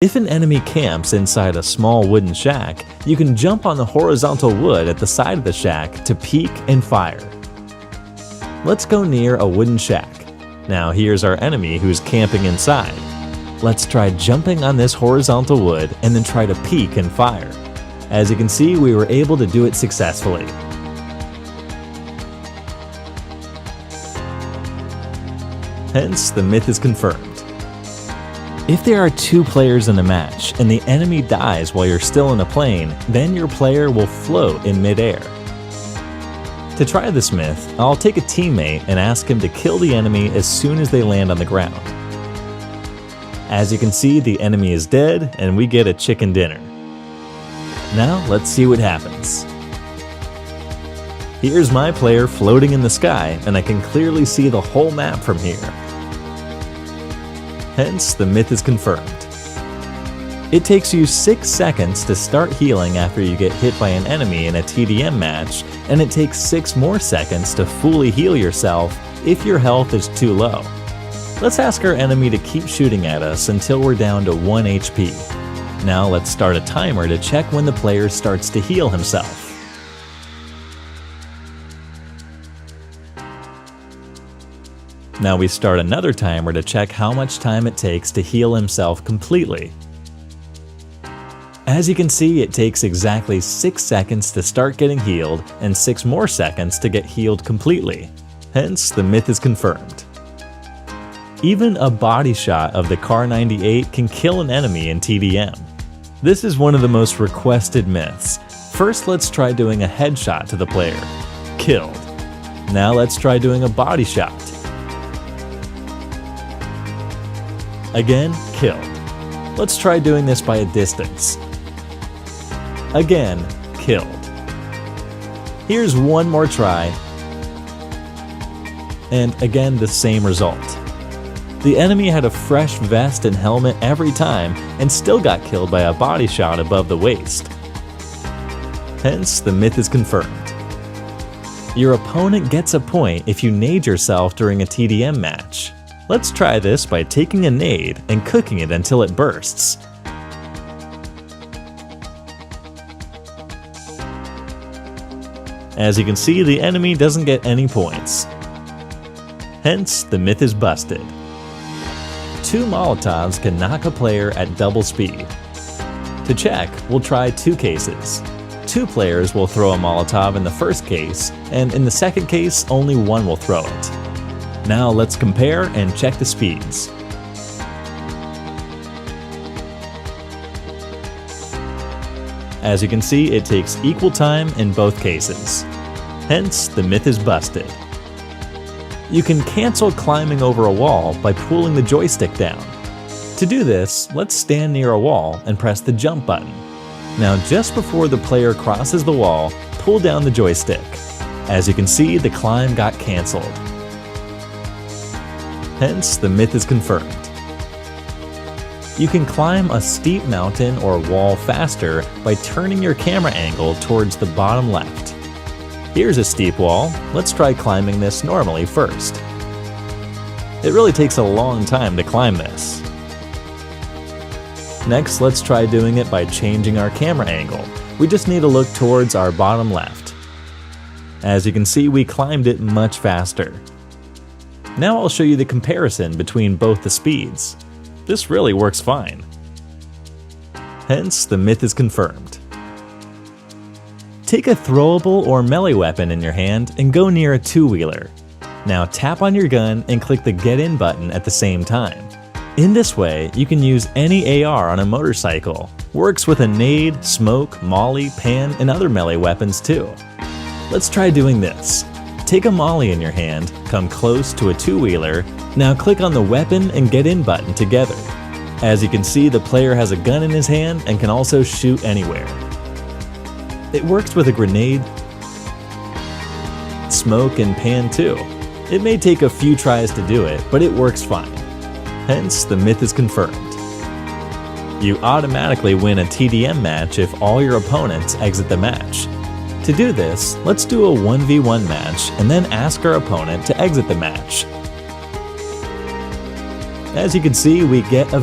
If an enemy camps inside a small wooden shack, you can jump on the horizontal wood at the side of the shack to peek and fire. Let's go near a wooden shack. Now here's our enemy who's camping inside. Let's try jumping on this horizontal wood and then try to peek and fire. As you can see, we were able to do it successfully. Hence, the myth is confirmed. If there are 2 players in a match and the enemy dies while you're still in a plane, then your player will float in midair. To try this myth, I'll take a teammate and ask him to kill the enemy as soon as they land on the ground. As you can see, the enemy is dead and we get a chicken dinner. Now let's see what happens. Here's my player floating in the sky and I can clearly see the whole map from here. Hence, the myth is confirmed. It takes you 6 seconds to start healing after you get hit by an enemy in a TDM match, and it takes 6 more seconds to fully heal yourself if your health is too low. Let's ask our enemy to keep shooting at us until we're down to 1 HP. Now let's start a timer to check when the player starts to heal himself. Now we start another timer to check how much time it takes to heal himself completely. As you can see, it takes exactly 6 seconds to start getting healed and 6 more seconds to get healed completely. Hence, the myth is confirmed. Even a body shot of the Kar 98 can kill an enemy in TDM. This is one of the most requested myths. First, let's try doing a headshot to the player. Killed. Now let's try doing a body shot. Again, killed. Let's try doing this by a distance. Again, killed. Here's one more try. And again, the same result. The enemy had a fresh vest and helmet every time and still got killed by a body shot above the waist. Hence, the myth is confirmed. Your opponent gets a point if you nade yourself during a TDM match. Let's try this by taking a nade and cooking it until it bursts. As you can see, the enemy doesn't get any points. Hence, the myth is busted. 2 Molotovs can knock a player at double speed. To check, we'll try 2 cases. 2 players will throw a Molotov in the first case, and in the second case, only 1 will throw it. Now let's compare and check the speeds. As you can see, it takes equal time in both cases. Hence, the myth is busted. You can cancel climbing over a wall by pulling the joystick down. To do this, let's stand near a wall and press the jump button. Now just before the player crosses the wall, pull down the joystick. As you can see, the climb got cancelled. Hence, the myth is confirmed. You can climb a steep mountain or wall faster by turning your camera angle towards the bottom left. Here's a steep wall. Let's try climbing this normally first. It really takes a long time to climb this. Next, let's try doing it by changing our camera angle. We just need to look towards our bottom left. As you can see, we climbed it much faster. Now I'll show you the comparison between both the speeds. This really works fine. Hence, the myth is confirmed. Take a throwable or melee weapon in your hand and go near a 2-wheeler. Now tap on your gun and click the Get In button at the same time. In this way, you can use any AR on a motorcycle. Works with a nade, smoke, molly, pan, and other melee weapons too. Let's try doing this. Take a molly in your hand, come close to a 2-wheeler, now click on the weapon and Get In button together. As you can see, the player has a gun in his hand and can also shoot anywhere. It works with a grenade, smoke, and pan too. It may take a few tries to do it, but it works fine. Hence, the myth is confirmed. You automatically win a TDM match if all your opponents exit the match. To do this, let's do a 1v1 match and then ask our opponent to exit the match. As you can see, we get a